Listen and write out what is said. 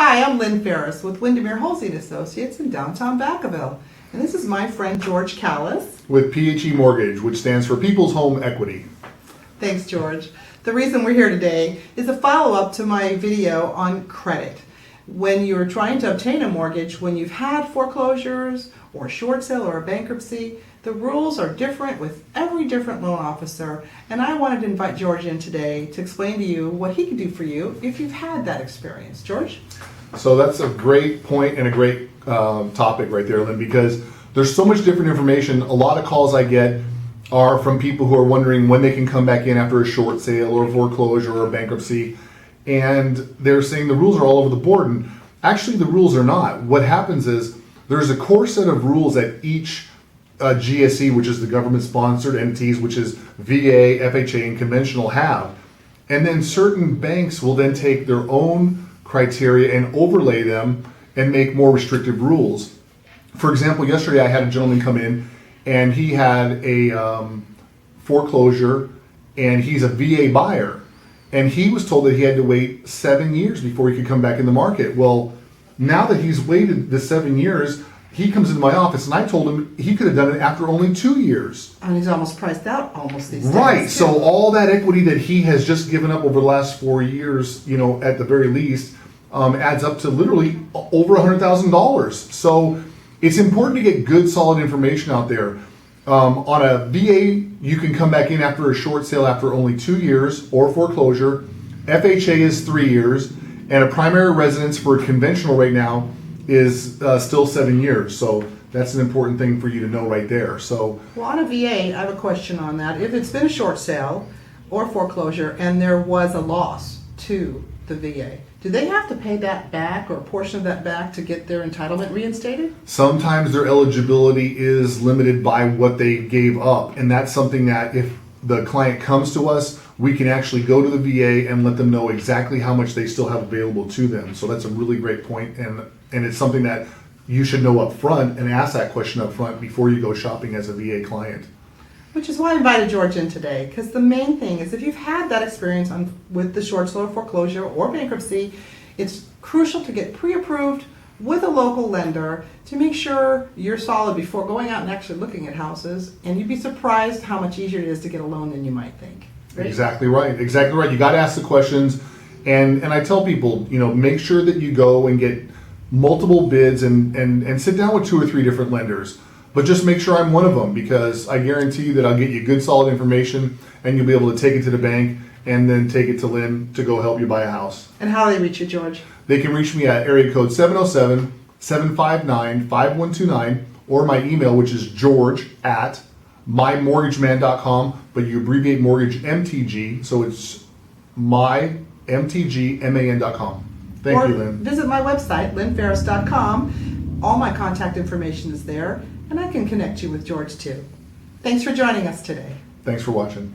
Hi, I'm Lynn Ferris with Windermere Holsey & Associates in downtown Vacaville. And this is my friend George Callis. With PHE Mortgage, which stands for People's Home Equity. Thanks, George. The reason we're here today is a follow-up to my video on credit. When you're trying to obtain a mortgage, when you've had foreclosures or a short sale or a bankruptcy, the rules are different with every different loan officer. And I wanted to invite George in today to explain to you what he can do for you if you've had that experience. George? So that's a great point and a great topic right there, Lynn, because there's so much different information. A lot of calls I get are from people who are wondering when they can come back in after a short sale or foreclosure or bankruptcy. And they're saying the rules are all over the board. And actually, the rules are not. What happens is there's a core set of rules that each GSE, which is the government-sponsored entities, which is VA, FHA, and conventional have. And then certain banks will then take their own criteria and overlay them and make more restrictive rules. For example, yesterday I had a gentleman come in and he had a foreclosure and he's a VA buyer. And he was told that he had to wait 7 years before he could come back in the market. Well, now that he's waited the 7 years, he comes into my office and I told him he could have done it after only 2 years. And he's almost priced out almost these days. Right. So all that equity that he has just given up over the last 4 years, at the very least, adds up to literally over $100,000. So it's important to get good, solid information out there. On a VA, you can come back in after a short sale after only 2 years or foreclosure. FHA is 3 years, and a primary residence for conventional right now is still 7 years. So that's an important thing for you to know right there. So, well, on a VA, I have a question on that. If it's been a short sale or foreclosure and there was a loss to the VA, do they have to pay that back or a portion of that back to get their entitlement reinstated? Sometimes their eligibility is limited by what they gave up. And that's something that if the client comes to us, we can actually go to the VA and let them know exactly how much they still have available to them. So that's a really great point. And it's something that you should know up front and ask that question up front before you go shopping as a VA client. Which is why I invited George in today, because the main thing is if you've had that experience with the short sale foreclosure or bankruptcy, it's crucial to get pre-approved with a local lender to make sure you're solid before going out and actually looking at houses, and you'd be surprised how much easier it is to get a loan than you might think. Right? Exactly right. Exactly right. You got to ask the questions, and I tell people, make sure that you go and get multiple bids and sit down with 2 or 3 different lenders. But just make sure I'm one of them, because I guarantee you that I'll get you good, solid information, and you'll be able to take it to the bank and then take it to Lynn to go help you buy a house. And how do they reach you, George? They can reach me at area code 707-759-5129 or my email, which is george@mymortgageman.com, but you abbreviate mortgage MTG, so it's mymtgman.com. Thank you, Lynn. Visit my website, lynnferris.com. All my contact information is there, and I can connect you with George too. Thanks for joining us today. Thanks for watching.